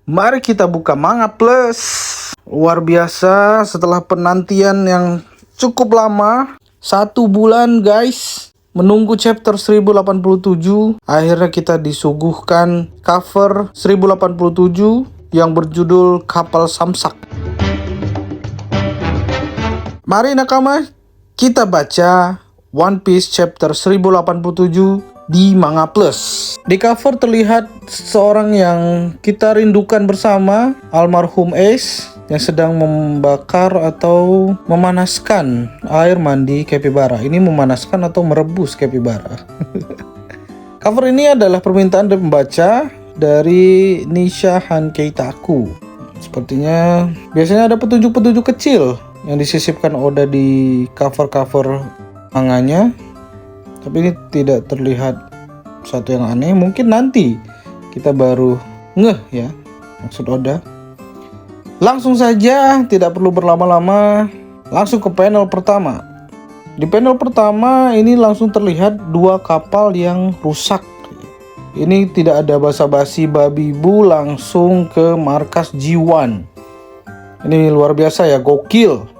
Mari kita buka Manga Plus. Luar biasa, setelah penantian yang cukup lama, 1 bulan guys, menunggu chapter 1087, akhirnya kita disuguhkan cover 1087 yang berjudul Kapal Samsak. Mari nakama, kita baca One Piece chapter 1087 di Manga Plus. Di cover terlihat seorang yang kita rindukan bersama, almarhum Ace, yang sedang membakar atau memanaskan air mandi capybara. Ini memanaskan atau merebus capybara. Cover ini adalah permintaan dari pembaca dari Nisha Hankeitaku. Sepertinya biasanya ada petunjuk-petunjuk kecil yang disisipkan Oda di cover-cover manganya, tapi ini tidak terlihat satu yang aneh. Mungkin nanti kita baru ngeh ya maksud Oda. Langsung saja, tidak perlu berlama-lama, langsung ke panel pertama. Di panel pertama ini langsung terlihat 2 kapal yang rusak. Ini tidak ada basa-basi babi bu, langsung ke markas G1. Ini luar biasa ya, gokil.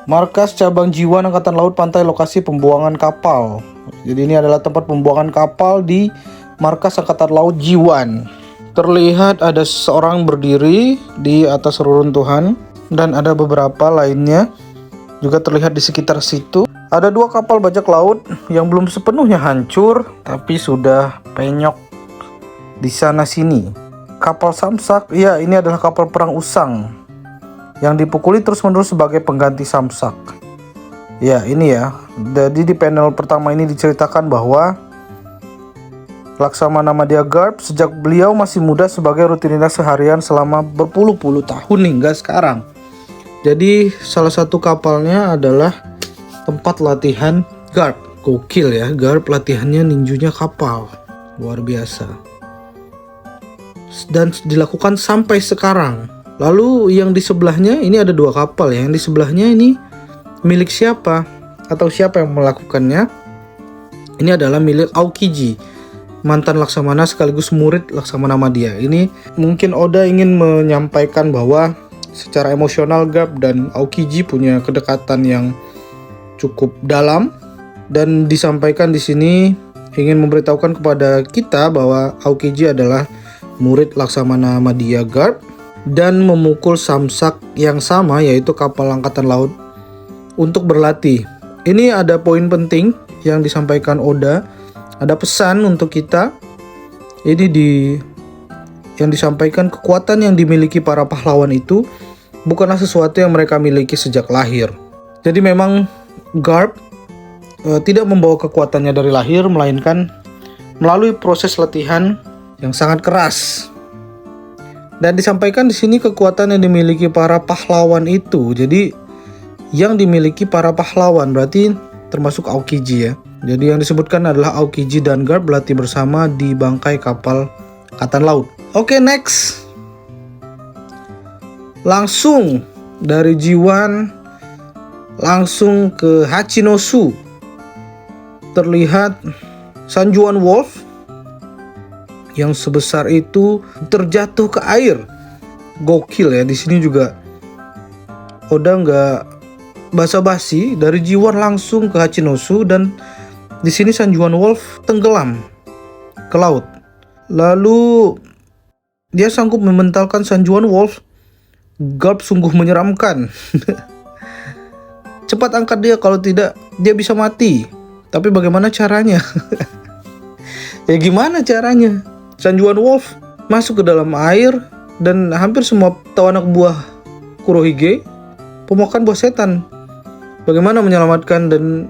Markas cabang G1 Angkatan Laut Pantai, lokasi pembuangan kapal. Jadi ini adalah tempat pembuangan kapal di markas Angkatan Laut G1. Terlihat ada seorang berdiri di atas reruntuhan dan ada beberapa lainnya juga terlihat di sekitar situ. Ada 2 kapal bajak laut yang belum sepenuhnya hancur tapi sudah penyok di sana sini. Kapal Samsak, ya ini adalah kapal perang usang yang dipukuli terus-menerus sebagai pengganti Samsak. Ya, ini ya. Jadi di panel pertama ini diceritakan bahwa Laksamana Madya Garp sejak beliau masih muda sebagai rutinitas seharian selama berpuluh-puluh tahun hingga sekarang. Jadi salah satu kapalnya adalah tempat latihan Garp. Gokil ya, Garp latihannya ninjunya kapal. Luar biasa. Dan dilakukan sampai sekarang. Lalu yang di sebelahnya ini ada 2 kapal ya. Yang di sebelahnya ini milik siapa atau siapa yang melakukannya? Ini adalah milik Aokiji, mantan Laksamana sekaligus murid Laksamana Madya. Ini mungkin Oda ingin menyampaikan bahwa secara emosional Garp dan Aokiji punya kedekatan yang cukup dalam, dan disampaikan di sini ingin memberitahukan kepada kita bahwa Aokiji adalah murid Laksamana Madya Garp dan memukul Samsak yang sama, yaitu kapal angkatan laut, untuk berlatih. Ini ada poin penting yang disampaikan Oda. Ada pesan untuk kita. Ini yang disampaikan, kekuatan yang dimiliki para pahlawan itu bukanlah sesuatu yang mereka miliki sejak lahir. Jadi memang Garp tidak membawa kekuatannya dari lahir, melainkan melalui proses latihan yang sangat keras. Dan disampaikan di sini kekuatan yang dimiliki para pahlawan itu. Jadi yang dimiliki para pahlawan berarti termasuk Aokiji ya. Jadi yang disebutkan adalah Aokiji dan Garp berlatih bersama di bangkai kapal angkatan laut. Oke, next. Langsung dari G1 langsung ke Hachinosu. Terlihat Sanjuan Wolf yang sebesar itu terjatuh ke air. Gokil ya. Di sini juga Oda nggak basa-basi, dari G1 langsung ke Hachinosu, dan di sini Sanjuan Wolf tenggelam ke laut. Lalu dia sanggup mementalkan Sanjuan Wolf. Garp sungguh menyeramkan. Cepat angkat dia, kalau tidak dia bisa mati. Tapi bagaimana caranya? Ya gimana caranya? Sanjuan Wolf masuk ke dalam air dan hampir semua tahu anak buah Kurohige pemakan buah setan. Bagaimana menyelamatkan dan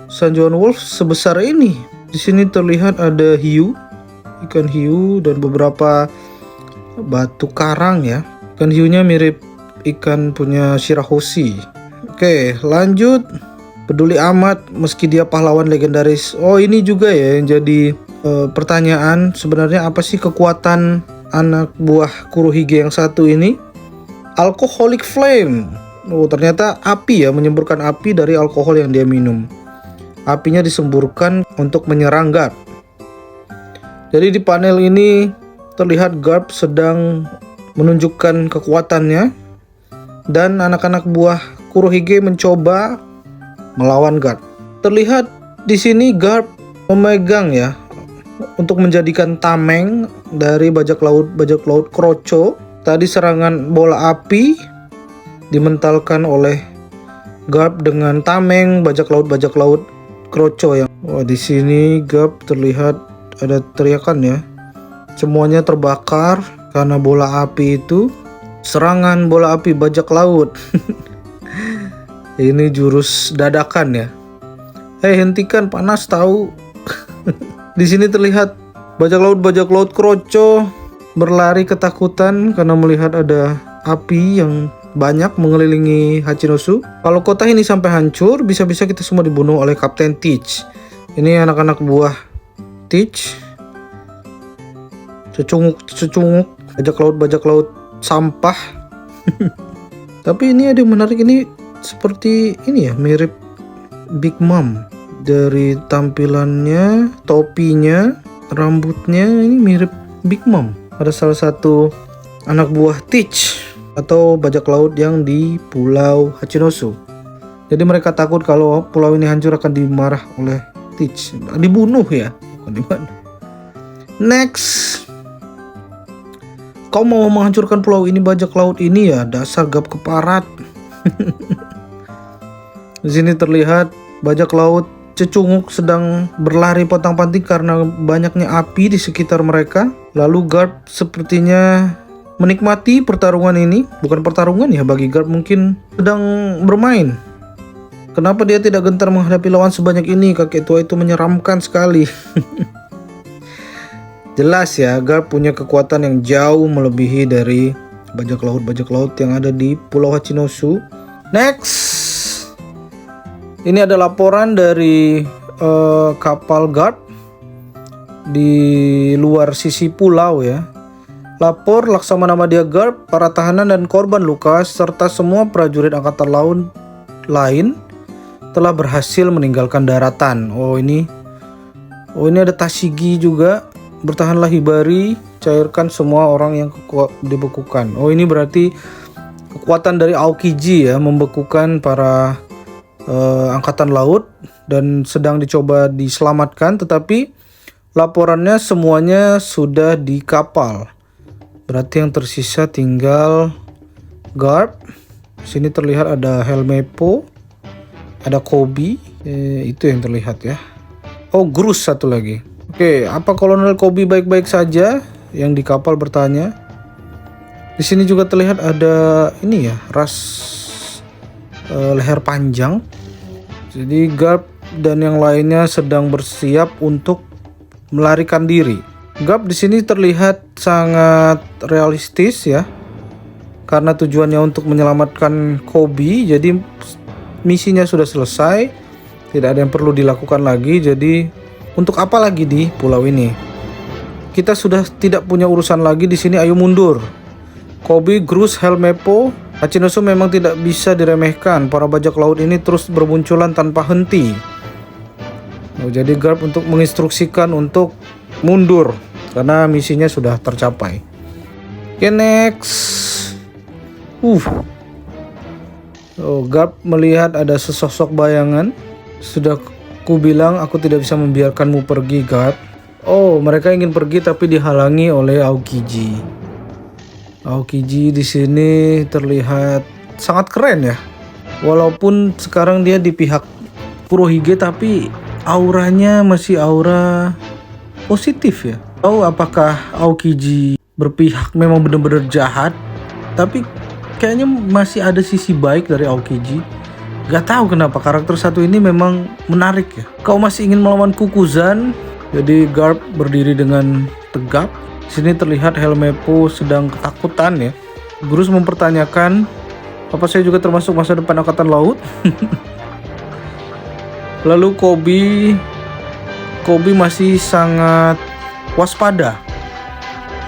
Sanjuan Wolf sebesar ini? Di sini terlihat ada hiu, ikan hiu, dan beberapa batu karang ya. Ikan hiunya mirip ikan punya Shirahoshi. Oke, lanjut. Peduli amat meski dia pahlawan legendaris. Oh, ini juga ya yang jadi pertanyaan, sebenarnya apa sih kekuatan anak buah Kurohige yang satu ini? Alcoholic Flame. Oh, ternyata api ya, menyemburkan api dari alkohol yang dia minum. Apinya disemburkan untuk menyerang Garp. Jadi di panel ini terlihat Garp sedang menunjukkan kekuatannya dan anak-anak buah Kurohige mencoba melawan Garp. Terlihat di sini Garp memegang ya untuk menjadikan tameng dari bajak laut Kroco. Tadi serangan bola api dimentalkan oleh Garp dengan tameng bajak laut Kroco yang di sini Garp terlihat ada teriakan ya. Semuanya terbakar karena bola api itu. Serangan bola api bajak laut. Ini jurus dadakan ya. Hentikan, panas tahu. Di sini terlihat bajak laut Kroco berlari ketakutan karena melihat ada api yang banyak mengelilingi Hachinosu. Kalau kota ini sampai hancur, bisa-bisa kita semua dibunuh oleh Kapten Teach. Ini anak-anak buah Teach. Secunguk bajak laut sampah. Tapi ini ada yang menarik, ini seperti ini ya, mirip Big Mom. Dari tampilannya, topinya, rambutnya ini mirip Big Mom. Ada salah satu anak buah Teach atau bajak laut yang di Pulau Hachinosu. Jadi mereka takut kalau pulau ini hancur akan dimarah oleh Teach. Dibunuh ya, bukan dibunuh. Next. Kau mau menghancurkan pulau ini, bajak laut ini ya, dasar Garp keparat. Di sini terlihat bajak laut Cecunguk sedang berlari pontang-panting karena banyaknya api di sekitar mereka. Lalu Garp sepertinya menikmati pertarungan ini. Bukan pertarungan ya, bagi Garp mungkin sedang bermain. Kenapa dia tidak gentar menghadapi lawan sebanyak ini? Kakek tua itu menyeramkan sekali. Jelas ya, Garp punya kekuatan yang jauh melebihi dari bajak laut yang ada di Pulau Hachinosu. Next. Ini ada laporan dari kapal Garp di luar sisi pulau ya. Lapor Laksamana Madya Garp, para tahanan dan korban luka serta semua prajurit angkatan laut lain telah berhasil meninggalkan daratan. Oh ini ada Tashigi juga. Bertahanlah Hibari, cairkan semua orang yang dibekukan. Oh ini berarti kekuatan dari Aokiji ya, membekukan para angkatan laut dan sedang dicoba diselamatkan, tetapi laporannya semuanya sudah di kapal. Berarti yang tersisa tinggal Garp. Sini terlihat ada Helmepo, ada Koby, itu yang terlihat ya. Oh, Grus satu lagi. Oke, apa Kolonel Koby baik-baik saja? Yang di kapal bertanya. Di sini juga terlihat ada ini ya, ras leher panjang. Jadi Garp dan yang lainnya sedang bersiap untuk melarikan diri. Garp di sini terlihat sangat realistis ya, karena tujuannya untuk menyelamatkan Koby. Jadi misinya sudah selesai, tidak ada yang perlu dilakukan lagi. Jadi untuk apa lagi di pulau ini? Kita sudah tidak punya urusan lagi di sini. Ayo mundur. Koby, Grus, Helmepo, Hachinosu memang tidak bisa diremehkan. Para bajak laut ini terus bermunculan tanpa henti. Jadi Garp untuk menginstruksikan untuk mundur karena misinya sudah tercapai. Oke, next. Garp melihat ada sesosok bayangan. Sudah ku bilang aku tidak bisa membiarkanmu pergi, Garp. Oh, mereka ingin pergi tapi dihalangi oleh Aokiji. Aokiji di sini terlihat sangat keren ya. Walaupun sekarang dia di pihak Kurohige, tapi auranya masih aura positif ya. Tahu apakah Aokiji berpihak memang benar-benar jahat, tapi kayaknya masih ada sisi baik dari Aokiji. Gak tahu kenapa karakter satu ini memang menarik ya. Kau masih ingin melawan Kukuzan? Jadi Garp berdiri dengan tegap. Di sini terlihat Helmepo sedang ketakutan ya. Grus mempertanyakan, apa saya juga termasuk masa depan angkatan laut? Lalu Koby masih sangat waspada.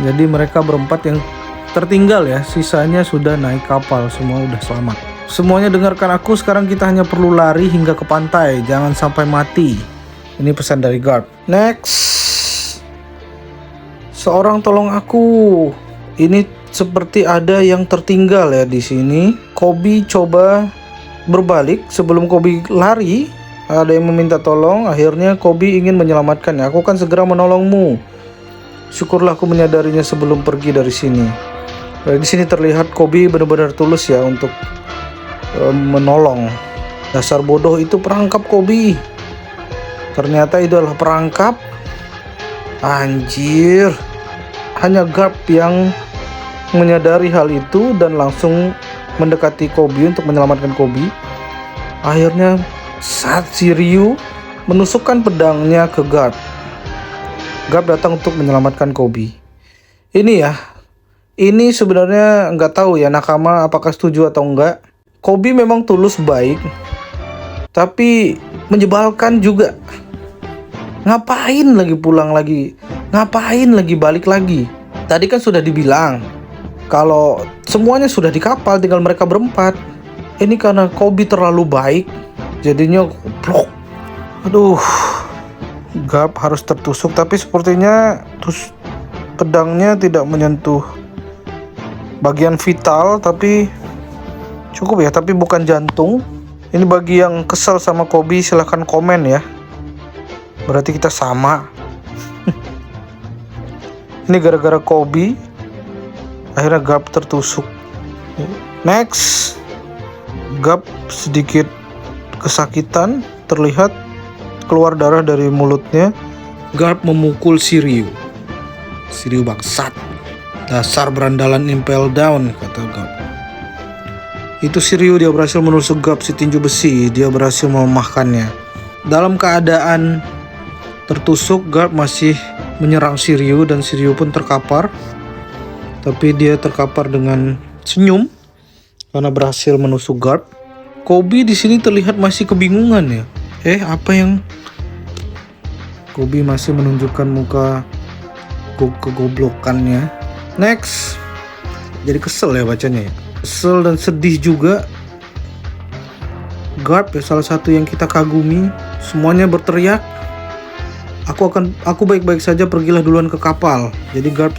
Jadi mereka berempat yang tertinggal ya, sisanya sudah naik kapal, semua udah selamat. Semuanya dengarkan aku, sekarang kita hanya perlu lari hingga ke pantai, jangan sampai mati. Ini pesan dari Garp. Next. Seorang tolong aku. Ini seperti ada yang tertinggal ya di sini. Koby coba berbalik. Sebelum Koby lari, ada yang meminta tolong. Akhirnya Koby ingin menyelamatkannya. Aku akan segera menolongmu. Syukurlah aku menyadarinya sebelum pergi dari sini. Di sini terlihat Koby benar-benar tulus ya untuk menolong. Dasar bodoh, itu perangkap Koby. Ternyata itu adalah perangkap. Anjir. Hanya Garp yang menyadari hal itu dan langsung mendekati Koby untuk menyelamatkan Koby. Akhirnya saat si Ryu menusukkan pedangnya ke Garp, Garp datang untuk menyelamatkan Koby. Ini ya, ini sebenarnya nggak tahu ya Nakama apakah setuju atau enggak. Koby memang tulus baik, tapi menyebalkan juga. Ngapain lagi pulang lagi? Ngapain lagi balik lagi? Tadi kan sudah dibilang kalau semuanya sudah di kapal, tinggal mereka berempat. Ini karena Koby terlalu baik, jadinya goblok. Aduh, Garp harus tertusuk, tapi sepertinya pedangnya tidak menyentuh bagian vital, tapi cukup ya, tapi bukan jantung. Ini bagi yang kesel sama Koby silahkan komen ya. Berarti kita sama. Ini gara-gara Koby akhirnya Garp tertusuk. Next, Garp sedikit kesakitan, terlihat keluar darah dari mulutnya. Garp memukul si Ryu. Si Ryu bangsat. Dasar berandalan impel down, kata Garp. Itu si Ryu, dia berhasil menusuk Garp si tinju besi. Dia berhasil melemahkannya. Dalam keadaan tertusuk, Garp masih menyerang si Ryu dan si Ryu pun terkapar. Tapi dia terkapar dengan senyum karena berhasil menusuk Garp. Koby di sini terlihat masih kebingungan ya. Apa yang Koby masih menunjukkan muka kegoblokannya. Next. Jadi kesel ya bacanya ya. Kesel dan sedih juga. Garp ya, salah satu yang kita kagumi, semuanya berteriak, Aku baik-baik saja, pergilah duluan ke kapal. Jadi Garp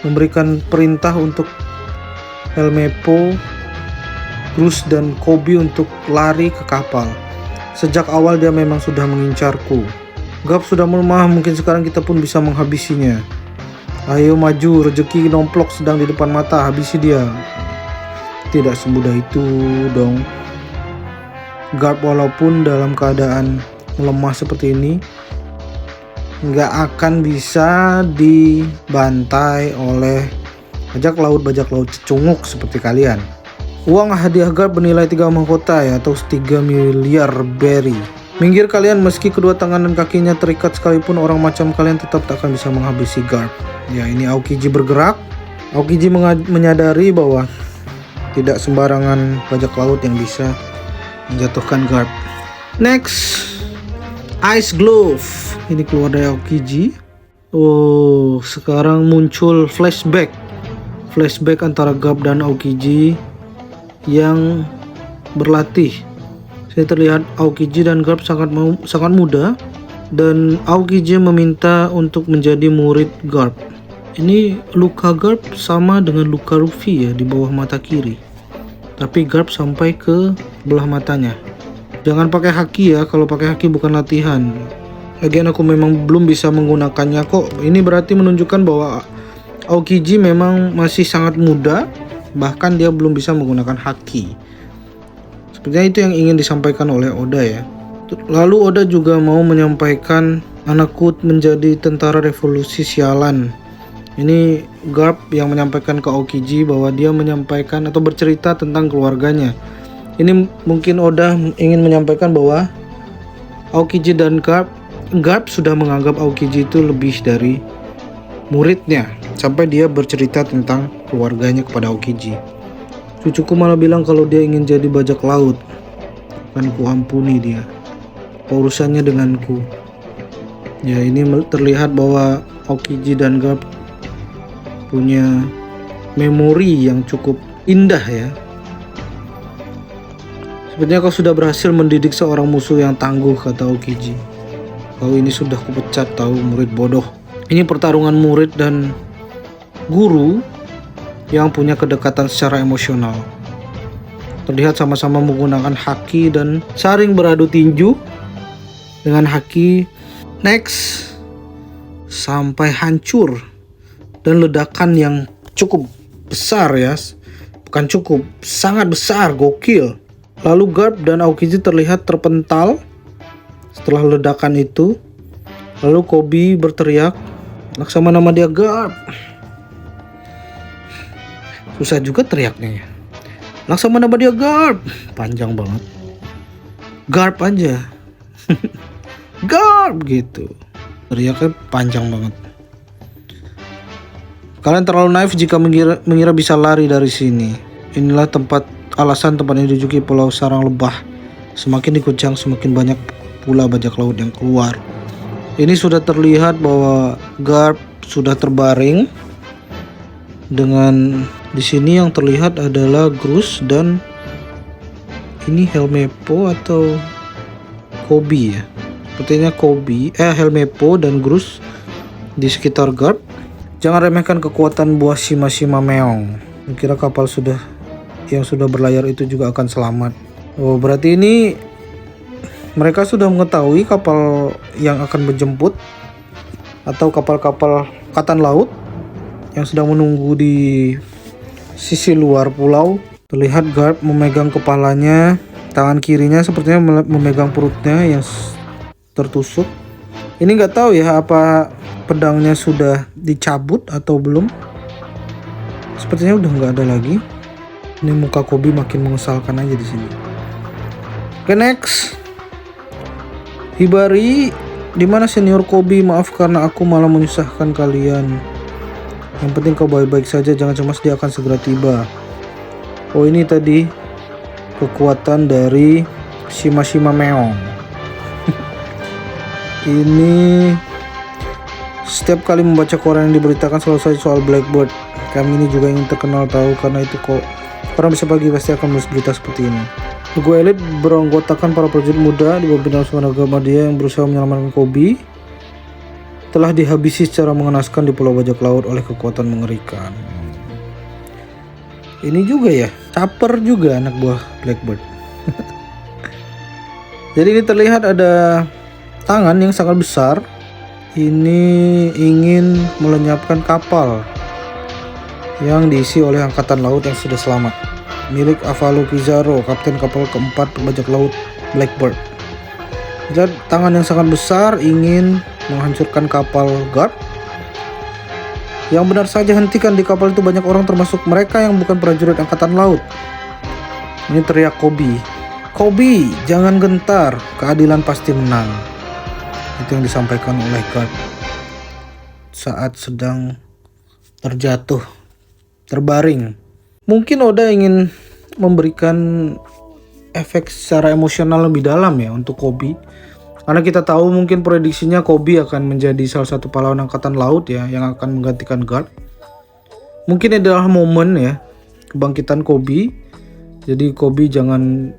memberikan perintah untuk Helmeppo, Bruce dan Koby untuk lari ke kapal. Sejak awal dia memang sudah mengincarku. Garp sudah melemah, mungkin sekarang kita pun bisa menghabisinya. Ayo maju, rezeki nomplok sedang di depan mata, habisi dia. Tidak semudah itu dong. Garp walaupun dalam keadaan melemah seperti ini, nggak akan bisa dibantai oleh bajak laut cecunguk seperti kalian. Uang hadiah Garp bernilai 3 mahkota ya, atau 3 miliar berry. Minggir kalian, meski kedua tangan dan kakinya terikat sekalipun orang macam kalian tetap tak akan bisa menghabisi Garp. Ya, ini Aokiji bergerak. Aokiji menyadari bahwa tidak sembarangan bajak laut yang bisa menjatuhkan Garp. Next, Ice Glove. Ini keluar dari Aokiji. Oh, sekarang muncul flashback antara Garp dan Aokiji yang berlatih. Saya terlihat Aokiji dan Garp sangat muda, dan Aokiji meminta untuk menjadi murid Garp. Ini luka Garp sama dengan luka Luffy ya, di bawah mata kiri. Tapi Garp sampai ke belah matanya. Jangan pakai haki ya, kalau pakai haki bukan latihan. Lagian aku memang belum bisa menggunakannya kok. Ini berarti menunjukkan bahwa Aokiji memang masih sangat muda, bahkan dia belum bisa menggunakan haki. Sepertinya itu yang ingin disampaikan oleh Oda ya. Lalu Oda juga mau menyampaikan anakku menjadi tentara revolusi sialan. Ini Garp yang menyampaikan ke Aokiji bahwa dia menyampaikan atau bercerita tentang keluarganya. Ini mungkin Oda ingin menyampaikan bahwa Aokiji dan Garp sudah menganggap Aokiji itu lebih dari muridnya, sampai dia bercerita tentang keluarganya kepada Aokiji. Cucuku malah bilang kalau dia ingin jadi bajak laut. Akan kuampuni dia. Apa urusannya denganku? Ya, ini terlihat bahwa Aokiji dan Garp punya memori yang cukup indah ya. Sepertinya kau sudah berhasil mendidik seorang musuh yang tangguh, kata Aokiji. Kau ini sudah kupecat tahu, murid bodoh. Ini pertarungan murid dan guru yang punya kedekatan secara emosional. Terlihat sama-sama menggunakan haki dan saling beradu tinju dengan haki. Next, sampai hancur dan ledakan yang cukup besar ya. Bukan cukup, sangat besar, gokil. Lalu Garp dan Aokiji terlihat terpental setelah ledakan itu. Lalu Koby berteriak, Laksamana nama dia Garp. Susah juga teriaknya ya. Laksamana nama dia Garp. Panjang banget. Garp aja. Garp gitu. Teriaknya panjang banget. Kalian terlalu naif jika mengira bisa lari dari sini. Inilah alasan tempat ini dijuluki Pulau Sarang Lebah. Semakin dikucang semakin banyak pula bajak laut yang keluar. Ini sudah terlihat bahwa Garp sudah terbaring. Dengan di sini yang terlihat adalah Grus dan ini Helmeppo atau Koby ya. Sepertinya Koby, Helmeppo dan Grus di sekitar Garp. Jangan remehkan kekuatan buah Shima-Shima Meong. Kira kapal yang sudah berlayar itu juga akan selamat. Oh, berarti ini mereka sudah mengetahui kapal yang akan menjemput atau kapal-kapal angkatan laut yang sedang menunggu di sisi luar pulau. Terlihat Garp memegang kepalanya, tangan kirinya sepertinya memegang perutnya yang tertusuk. Ini nggak tahu ya apa pedangnya sudah dicabut atau belum. Sepertinya udah nggak ada lagi. Ini muka Koby makin mengesalkan aja di sini. Oke, next. Hibari, dimana senior Koby? Maaf karena aku malah menyusahkan kalian. Yang penting kau baik-baik saja, jangan cemas, dia akan segera tiba. Oh, ini tadi kekuatan dari Shima-Shima Meong. Ini setiap kali membaca koran yang diberitakan selalu saja soal Blackbird. Kami ini juga ingin terkenal tahu karena itu kok orang bisa pagi pasti akan menulis berita seperti ini. Tugu elit beranggotakan para prajurit muda di bawah pimpinan Sumanagama dia yang berusaha menyelamatkan Koby telah dihabisi secara mengenaskan di Pulau Bajak Laut oleh kekuatan mengerikan. Ini juga ya, caper juga anak buah Blackbird. Jadi ini terlihat ada tangan yang sangat besar. Ini ingin melenyapkan kapal yang diisi oleh angkatan laut yang sudah selamat, milik Avalo Pizarro, kapten kapal keempat bajak laut Blackbird. Jadi tangan yang sangat besar ingin menghancurkan kapal Garp. Yang benar saja, hentikan, di kapal itu banyak orang termasuk mereka yang bukan prajurit angkatan laut. Ini teriak Koby. Koby, jangan gentar, keadilan pasti menang. Itu yang disampaikan oleh Garp saat sedang terjatuh, terbaring. Mungkin Oda ingin memberikan efek secara emosional lebih dalam ya untuk Koby. Karena kita tahu mungkin prediksinya Koby akan menjadi salah satu pahlawan angkatan laut ya yang akan menggantikan Garp. Mungkin adalah momen ya kebangkitan Koby. Jadi Koby jangan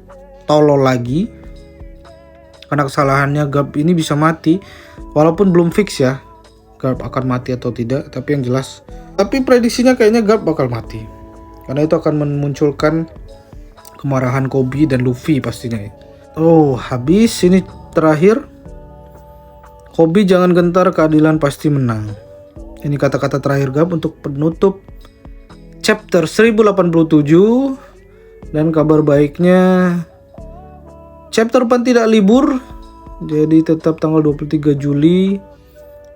tolol lagi. Karena kesalahannya Garp ini bisa mati. Walaupun belum fix ya Garp akan mati atau tidak, tapi yang jelas, tapi prediksinya kayaknya Garp bakal mati. Karena itu akan memunculkan kemarahan Koby dan Luffy pastinya ya. Oh, habis ini terakhir. Koby jangan gentar, keadilan pasti menang. Ini kata-kata terakhir Garp untuk penutup chapter 1087. Dan kabar baiknya chapter 4 tidak libur. Jadi tetap tanggal 23 Juli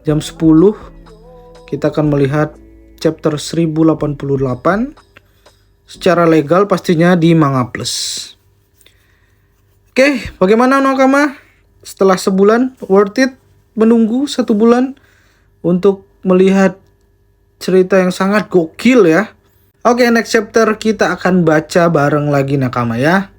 jam 10 kita akan melihat chapter 1088 secara legal pastinya di Manga Plus. Oke, bagaimana Nakama? Setelah sebulan, worth it menunggu 1 bulan untuk melihat cerita yang sangat gokil ya. Oke, next chapter kita akan baca bareng lagi Nakama ya.